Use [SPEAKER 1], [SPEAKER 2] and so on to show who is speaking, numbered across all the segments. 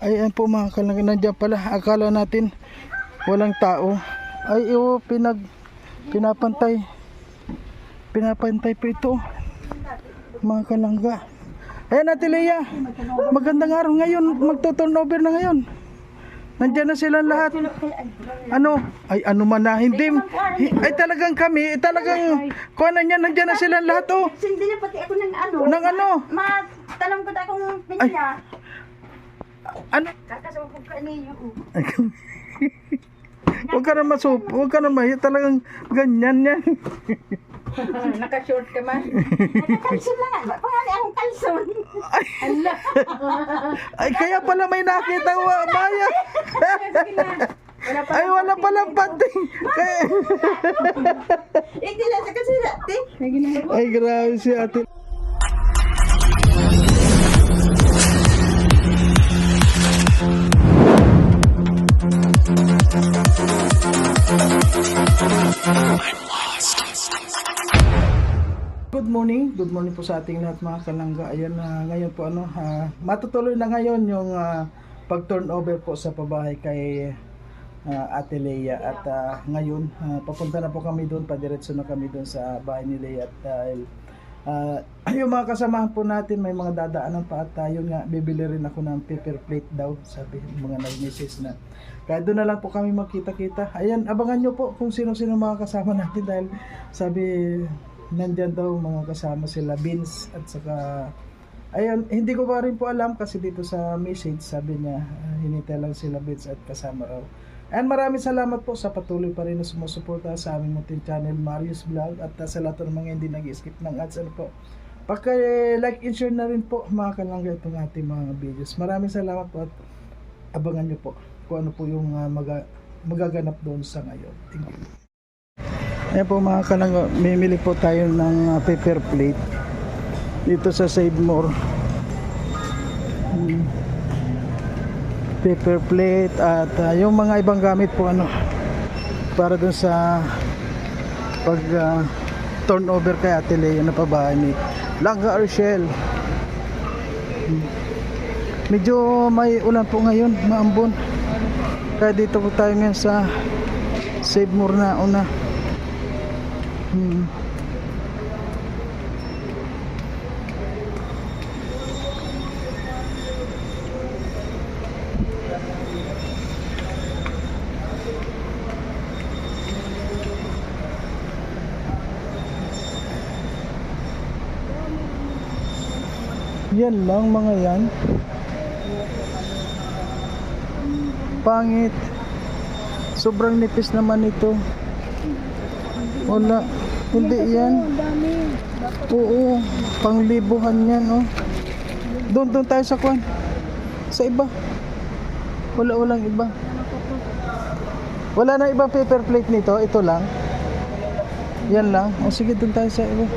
[SPEAKER 1] Ayan po mga kalangga, nandiyan pala. Akala natin walang tao. Ay, pinapantay. Pinapantay po ito. Mga kalangga. Ayan, Ate Lea. Magandang araw ngayon. Magto-turnover na ngayon. Nandiyan na sila lahat. Ano? Ay, ano man na. Hindi. Ay, talagang kami. Talagang kuha na niya. Nandiyan na sila lahat. Oh.
[SPEAKER 2] Hindi na pati ako ng ano.
[SPEAKER 1] Nang ano?
[SPEAKER 2] Matanong ko tayo kung pinya.
[SPEAKER 1] Ano?
[SPEAKER 2] Kakasupog ka niyo.
[SPEAKER 1] Huwag ka na masup. Huwag ka na mahiya. Talagang ganyan yan.
[SPEAKER 2] Naka-short ka man. Naka-kalson lang. Pangali akong kalson.
[SPEAKER 1] Ay, kaya pala may nakita ko. Maya. Ay, wala palang panting. Kaya...
[SPEAKER 2] Hindi na sa kasi dati.
[SPEAKER 1] Ay, grabe si ate. Good morning po sa ating lahat mga kalangga. Ayan, ngayon po matutuloy na ngayon yung pag-turnover po sa pabahay kay Ate Lea. At ngayon, papunta na po kami doon, padiretso na kami doon sa bahay ni Lea. At yung mga kasamahan po natin, may mga dadaanan pa at yun nga, bibili rin ako ng paper plate daw, sabi ng mga nag-message na. Kaya doon na lang po kami magkita-kita. Ayan, abangan nyo po kung sino-sino mga kasama natin dahil sabi... Nandiyan daw mga kasama sila Vince at saka ayun, hindi ko pa rin po alam kasi dito sa message sabi niya hinintay lang sila Vince at kasama raw. And maraming salamat po sa patuloy pa rin na sumusuporta sa aming munting channel Marius Vlog at sa lahat ng mga hindi nag-skip ng ads po. Paki-like and share na rin po mga kalangga itong ating mga videos. Maraming salamat po at abangan niyo po kung ano po yung magaganap doon sa ngayon. Thank you. Ayan po mga kalangga, mimili po tayo ng paper plate dito sa Save More. Paper plate at yung mga ibang gamit po para dun sa pag turnover kay Ate Lea na pabahay ni Langga Arshel. Medyo may ulan po ngayon, maambon. Kaya dito po tayo ngayon sa Save More na una. Yan lang mga yan. Pangit. Sobrang nipis naman ito. Wala. Hindi yan. Oo. Panglibuhan yan. Oh. Doon tayo sa kwan. Sa iba. Walang iba. Wala na ibang paper plate nito. Ito lang. Yan lang. O sige, doon tayo sa iba.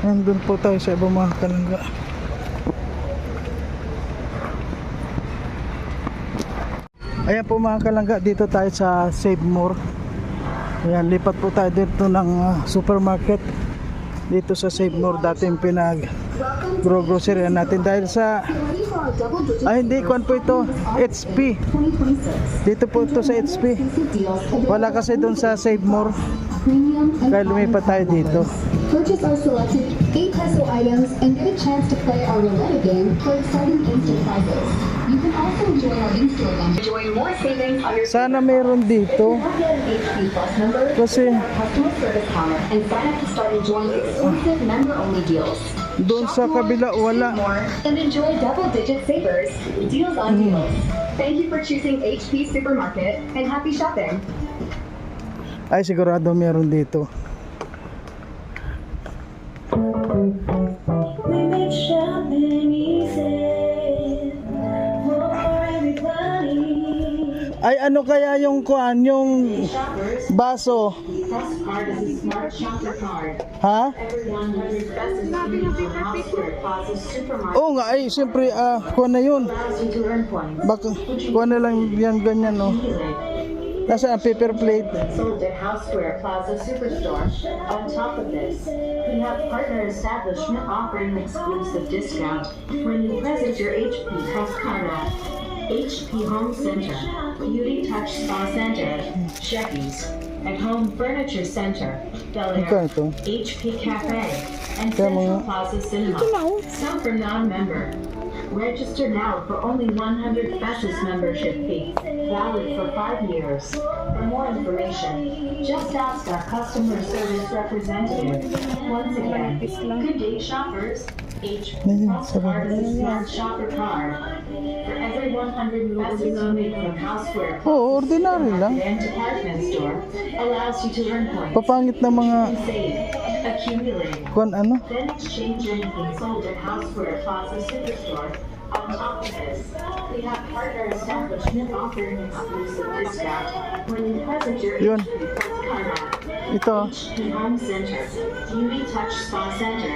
[SPEAKER 1] Yan, doon po tayo sa iba mga kalangga. Ayan po mga kalangga. Dito tayo sa Save More. Ayan, lipat po tayo dito ng supermarket dito sa Save More, dating grocery natin dahil sa hindi, kuan po ito HP, dito po ito sa HP, wala kasi doon sa Save More kaya lumipat tayo dito.
[SPEAKER 3] Purchase our selected 8 peso items and get a chance to play our roulette game for exciting instant prizes. You can also enjoy our in-store event. Enjoy more savings on your
[SPEAKER 1] sana meron dito kasi
[SPEAKER 3] customer service counter and sign up to start enjoying exclusive member-only deals.
[SPEAKER 1] doon sa kabila wala.
[SPEAKER 3] More and enjoy double-digit savers, deals on deals. Thank you for choosing HP Supermarket and happy shopping.
[SPEAKER 1] Ay, sigurado meron dito.
[SPEAKER 4] We make shopping easy for everybody.
[SPEAKER 1] Ay, ano kaya yung kuan, yung baso? Ha? Oo nga, ay siyempre kuan na yun. Baka kuan na lang yan ganyan, no. Nasaan ang paper plate?
[SPEAKER 5] Sold at Houseware Plaza Superstore. On top of this, we have partner establishment offering exclusive discount when you present your HP Cascada, HP Home Center, Beauty Touch Spa Center, Shecky's, and Home Furniture Center, Bel
[SPEAKER 1] Magkano
[SPEAKER 5] Air,
[SPEAKER 1] ito?
[SPEAKER 5] HP Cafe, and
[SPEAKER 1] Kaya
[SPEAKER 5] Central
[SPEAKER 1] mga-
[SPEAKER 5] Plaza Cinema. Some for non-member. Register now for only 100 pesos membership fee, valid for 5 years. For more information, just ask our customer service representative. Once again, good day shoppers. HP Plus Card is a smart shopper card. For every 100 pesos you make from Houseware
[SPEAKER 1] Oo, ordinary lang.
[SPEAKER 5] and department store, allows you to earn points,
[SPEAKER 1] Papangit na mga
[SPEAKER 5] save, accumulate,
[SPEAKER 1] kung ano.
[SPEAKER 5] then exchange anything sold at Houseware Plaza Superstore. On top of this, we have partner establishment offering exclusive discount when you present your
[SPEAKER 1] Yun.
[SPEAKER 5] HP Plus card app.
[SPEAKER 1] Ito.
[SPEAKER 5] HP Home Center, Beauty Touch Spa Center,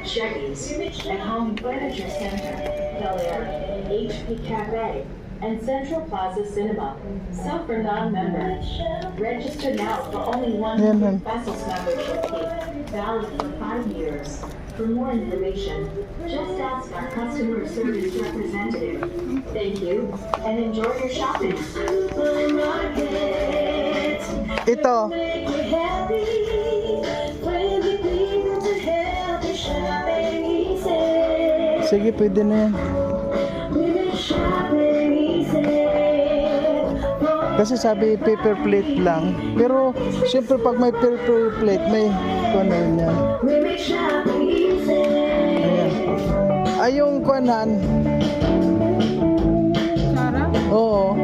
[SPEAKER 5] Shecky's, and Home Furniture Center, Bel Air, HP Cafe, and Central Plaza Cinema. Some for non-members. Register now for only
[SPEAKER 1] Yan, yan.
[SPEAKER 5] 100 pesos membership fee, valid for 5 years. For more information, just ask our customer service representative. Thank you, and enjoy your shopping.
[SPEAKER 1] Ito. Sige, pwede na yan. Kasi sabi paper plate lang. Pero siyempre pag may paper plate, may ano yan. Ayan. Ay yung kuanan.
[SPEAKER 2] Sarah?
[SPEAKER 1] Oo.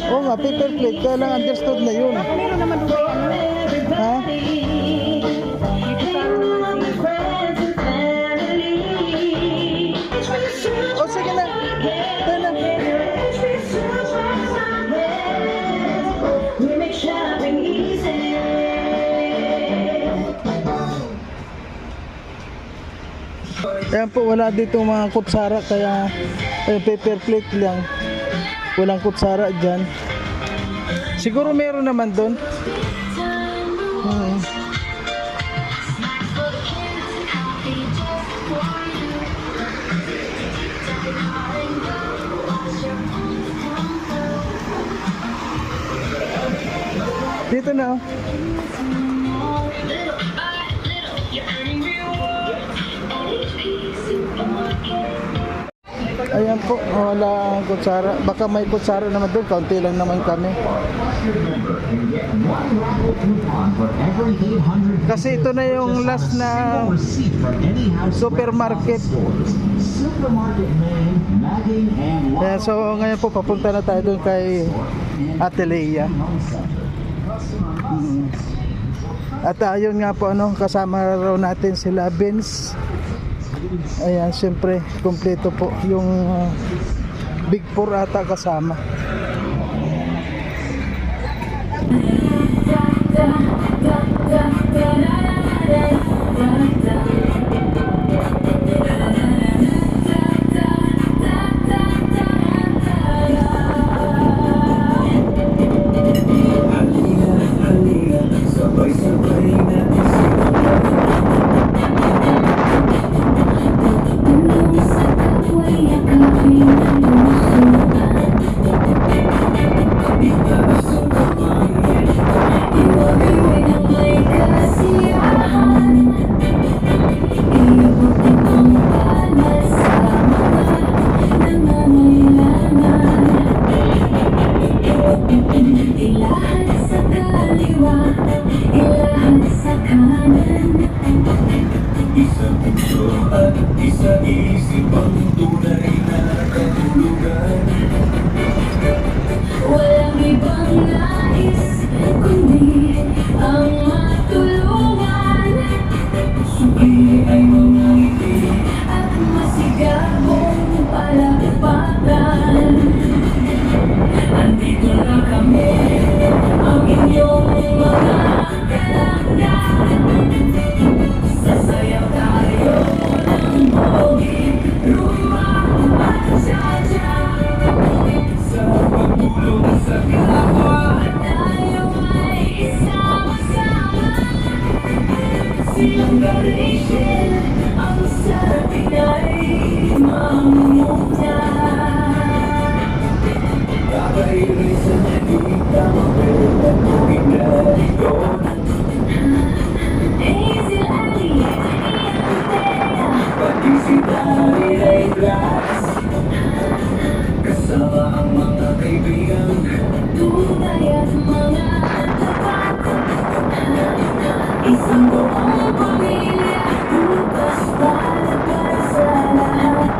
[SPEAKER 1] Oo nga, paper plate. Kaya lang understood na yun.
[SPEAKER 2] Meron naman doon ano?
[SPEAKER 1] Ha?
[SPEAKER 2] Dito Sarah naman
[SPEAKER 1] O sige na. Tayo na. Ayan po, wala dito mga kutsara kaya paper plate lang. Walang kutsara dyan. Siguro meron naman doon. Dito na oh. Ayan po, wala ang kutsara. Baka may kutsara naman doon, kaunti lang naman kami. Kasi ito na yung last na supermarket. Kaya so ngayon po papunta na tayo doon kay Ate Leia. At ayun nga po ano, kasama raw natin sila Vince. Ayan, siyempre kompleto po yung Big Four ata kasama.
[SPEAKER 4] Walang ibang nais kundi ang matulungan. Sugi ay mga ngiti at masigabong palakpakan. Andito na kami, ang inyong mga kalanggan. Sasayaw tayo ng bogey, rumah. Silang generation ang sabi ay mamumuna. Kakairay sa nakita mapela mo ginarito. Hazel Ali, Iantea, pati si Dari ay glass. Kasama ang mga kaibigan, tunay at mga tapat. Isang buong pamilya, bukas para sa lahat.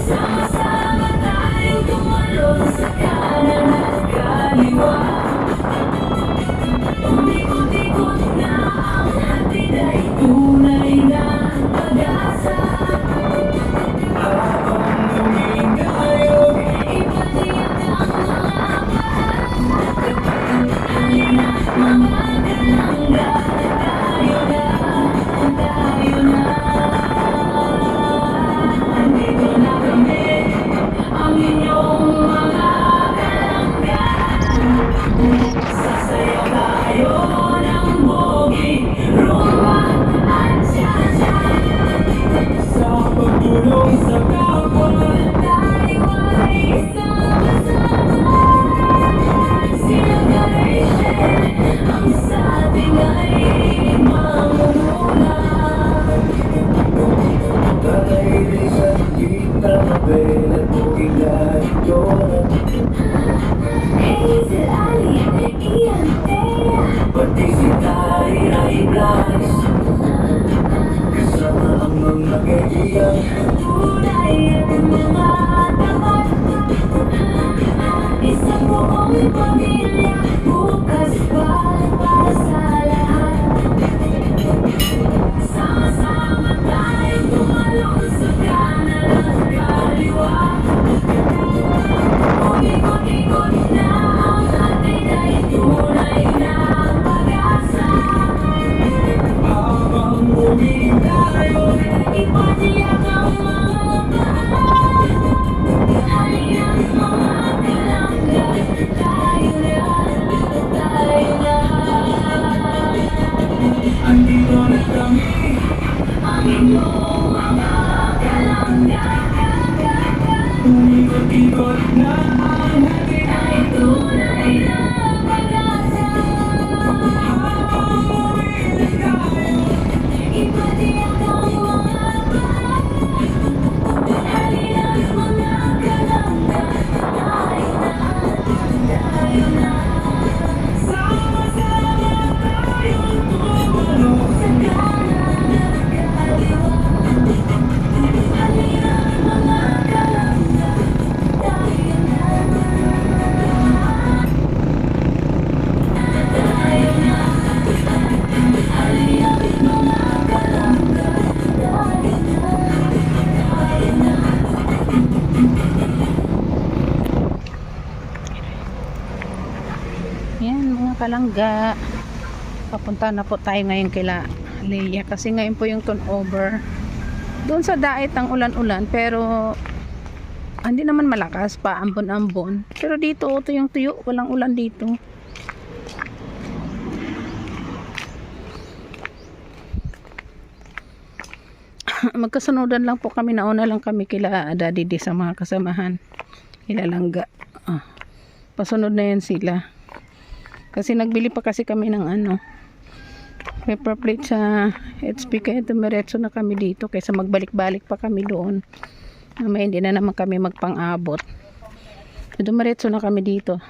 [SPEAKER 4] Sama-sama tayong tumalon sa kanan at kaliwa. Umikot-ikot na ang hatid ay tunay na pag-asa. Habang lumingayog, ipatiyak ang mga paan. Halina mga kalangga, tayo na. Andito na kami, ang inyong mga kalangga. Sasayaw tayo ng boogie, rumba at cha-cha. Sa pagtulong sa kapwa, tayo ay sama-sama. Silang generation ang sa ating ay mamumuna. Kakairay sa kita mapela mo ginarito. Hazel Ali, Iantea, pati si Dari ay glass. Kasama ang mga kaibigan, tunay at mga tapat. Isang buong pamilya, bukas para sa lahat. Sama-sama tayong tumalon sa kanan at kaliwa. Umikot-ikot na ang atin ay tunay na pag-asa. Habang umingayog, ipatiyak ang mga paan. Halina mga kalangga, tayo na. Andito na kami, ang inyong mga kalangga. Umikot-ikot na ang hatid ay tunay na pag-asa. Habang umingayog, ipatiyak ang mga paan. Halina mga kalangga, tayo na. Sama-sama tayong tumulong sa kanan at kaliwa. Halina mga kalangga, tayo na. Tayo na. Halina mga kalangga, tayo na. Tayo na.
[SPEAKER 2] Yan mga kalangga. Papunta na po tayo ngayon kila Leia kasi ngayon po yung turnover. Doon sa dait ang ulan-ulan pero hindi naman malakas pa, ambon-ambon. Pero dito ito yung tuyo, walang ulan dito. Magkasunodan lang po kami, nauna lang kami kila Daddy D sa mga kasamahan. Kila Langga. Pasunod na yan sila. Kasi nagbili pa kasi kami ng paper plate sa HP kaya dumiretso na kami dito kaysa magbalik-balik pa kami doon. May hindi na naman kami magpang-abot. Dumiretso na kami dito.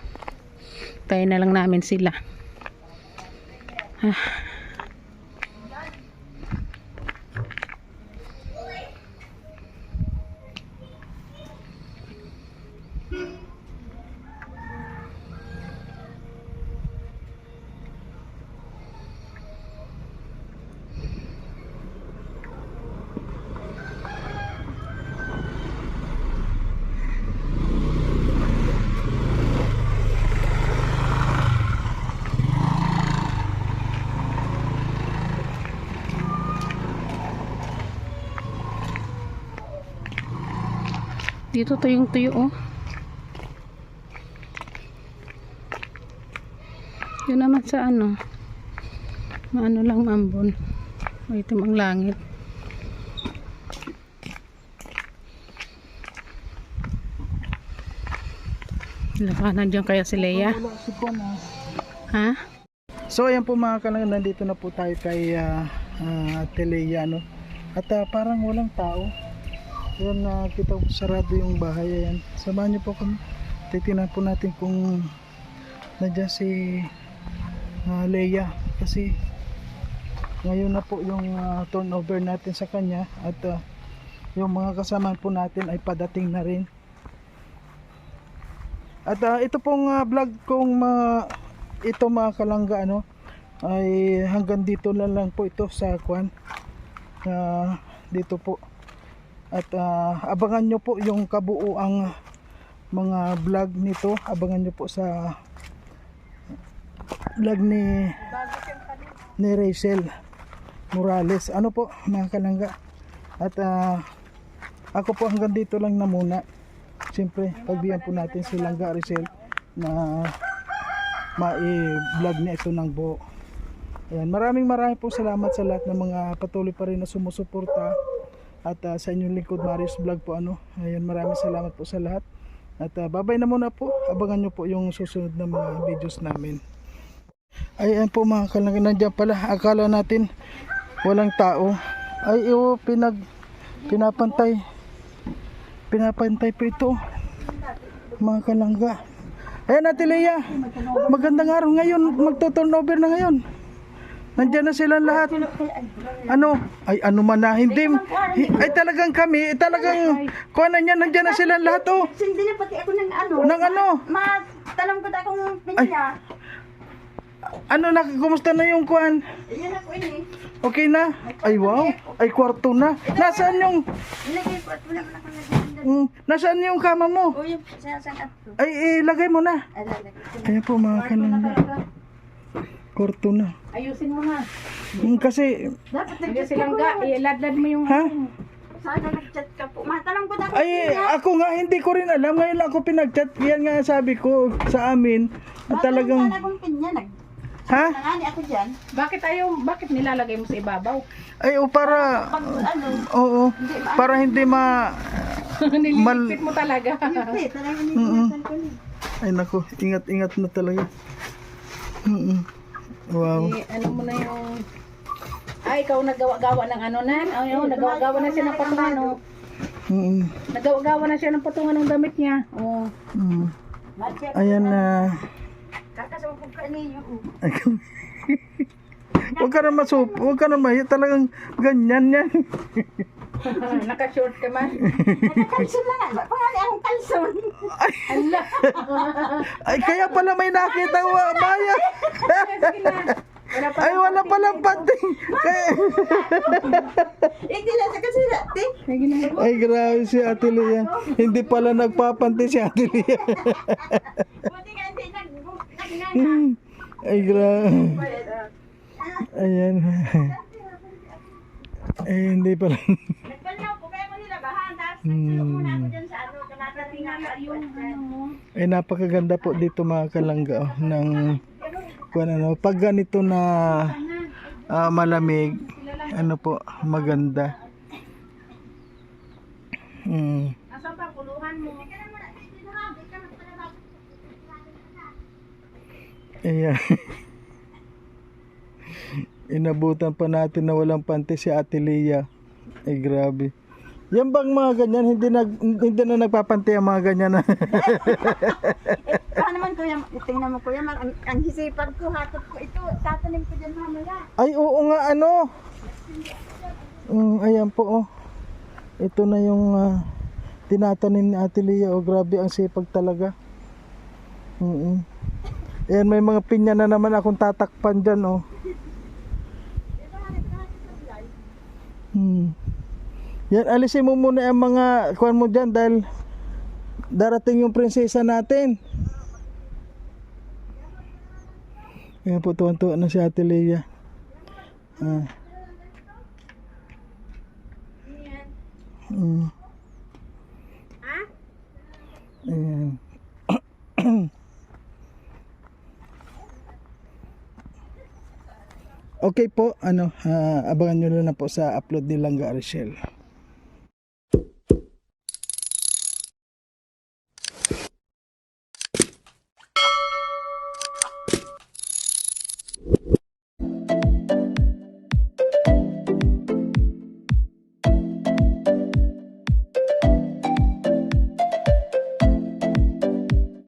[SPEAKER 2] Tayo na lang namin sila. Dito tuyong-tuyo oh. Yun naman sa Ano lang ambon. May itim ang langit. Labanan dyan kaya si Leia.
[SPEAKER 1] Wala si Juan, ah.
[SPEAKER 2] Ha?
[SPEAKER 1] So ayan po mga kalangga, nandito na po tayo kay Ate Leia, no? At parang walang tao. Ayan, kita ko sarado yung bahay. Ayan, samahan niyo po kami. Titingnan po natin kung nandiyan si Leia. Kasi ngayon na po yung turnover natin sa kanya. At yung mga kasama po natin ay padating na rin. At ito pong vlog kong ito mga kalangga, ano, ay hanggang dito na lang po ito sa kwan, dito po. At abangan nyo po yung kabuuang mga vlog nito. Abangan nyo po sa vlog ni Rachel Morales, ano po mga kalangga. At ako po hanggang dito lang na muna. Siyempre pagbigyan po natin si Langga Rachel na mai-vlog niya ito ng buo. Ayan, maraming po salamat sa lahat ng mga patuloy pa rin na sumusuporta. At sa inyong lingkod Marius Vlog po, ano. Ayan, maraming salamat po sa lahat. At babay na muna po. Abangan nyo po yung susunod na mga videos namin. Ayan po mga kalangga, nandiyan pala. Akala natin walang tao. Ay, pinapantay po ito mga kalangga. Ayan Ate Leia, magandang araw ngayon, magto-turnover na ngayon. Nandiyan na sila lahat. Ano? Ay ano man na, hindi. Ay talagang kami, talagang kuha na niya, nandiyan na sila lahat, oh.
[SPEAKER 6] Hindi na pati ako ng ano.
[SPEAKER 1] Nang ano?
[SPEAKER 6] Matanong ko na akong pinya.
[SPEAKER 1] Ano na, kumusta na yung kuhan?
[SPEAKER 6] Yan ako ini.
[SPEAKER 1] Okay na? Ay wow, ay kwarto na. Nasaan yung
[SPEAKER 6] Ilagay ko at wala man ako nagdaan.
[SPEAKER 1] nasaan yung kama mo?
[SPEAKER 6] O yung sinasan at to.
[SPEAKER 1] Ay ilagay mo na.
[SPEAKER 6] Alalagay.
[SPEAKER 1] Ayan po mga kalangga. Kwarto na.
[SPEAKER 2] Ayusin mo na.
[SPEAKER 1] Kasi
[SPEAKER 6] Dapat
[SPEAKER 2] Hindi
[SPEAKER 6] nag-chat
[SPEAKER 2] silang
[SPEAKER 6] ka po.
[SPEAKER 2] iladlad mo yung
[SPEAKER 1] ha?
[SPEAKER 6] Sana nag-chat ka po. Matanong ko na ako.
[SPEAKER 1] Ay, ako nga hindi ko rin alam. Ngayon lang ako pinag-chat. Yan nga sabi ko sa amin. At talagang,
[SPEAKER 6] Sana akong pinya.
[SPEAKER 1] ha?
[SPEAKER 6] Nangani ako dyan.
[SPEAKER 2] bakit nilalagay mo sa ibabaw?
[SPEAKER 1] Ay, o para,
[SPEAKER 6] Pag ano.
[SPEAKER 1] oo, para hindi
[SPEAKER 2] Nililipit mo talaga.
[SPEAKER 6] Hindi, talagang nilinasan ko niya.
[SPEAKER 1] Ay nako, ingat-ingat na talaga. Wow.
[SPEAKER 2] Ano mo na yung... Ay, ikaw nagawa-gawa ng ano na? Ay, nagawa-gawa na siya ng patungan. Oh. Nagawa-gawa na siya ng patungan ng damit niya. Oh.
[SPEAKER 1] Ayan na.
[SPEAKER 6] Kakasupog ka niyo.
[SPEAKER 1] Huwag ka na huwag ka na mahiya. Talagang ganyan yan.
[SPEAKER 2] Naka-short ka man.
[SPEAKER 6] Nakakalson na nga. Pangani akong kalson.
[SPEAKER 2] Ala.
[SPEAKER 1] Ay, kaya pala may nakita ko, Maya.
[SPEAKER 2] Sige na. Wala pa.
[SPEAKER 1] Ay, wala palang panting. Kaya...
[SPEAKER 6] Hindi na sa kasi dati.
[SPEAKER 2] Sige na.
[SPEAKER 1] Ay, grabe si Ate Leia. Hindi pala nagpapanti si Ate Leia.
[SPEAKER 6] Buti nga hindi nag-nana.
[SPEAKER 1] Ay, grabe. Ayan. Ay, hindi pala.
[SPEAKER 6] Nagpanyaw ko kaya mo nilabahan. Tapos nagsulok muna ako dyan sa ano. Kanatatingan ka yung
[SPEAKER 1] Ay, napakaganda po dito mga kalangga, oh, ng kung ano, pag ganito na malamig, ano po, maganda.
[SPEAKER 6] Asan pa puluhan mo?
[SPEAKER 1] Ayan. Inabutan pa natin na walang panty si Ate Leia. Ay grabe. Yan bang mga ganyan, hindi na nagpapanty ang mga ganyan na.
[SPEAKER 6] Baka naman kuya, tingnan mo kuya, ang hisipan ko, hatot ko ito, tatanim ko dyan mamaya.
[SPEAKER 1] Ay oo nga, ano. Ayan po, oh. Ito na yung tinatanim ni Ate Leia. Oh, grabe ang sipag talaga. Ayan, may mga pinya na naman akong tatakpan dyan, oh. Yan, alisin mo muna ang mga kuwan mo dyan dahil darating yung prinsesa natin. Ayan po, tuwan-tuwa na si Ate Leia. Ayan. Okay po, abangan nyo na po sa upload ni Langga Ariel.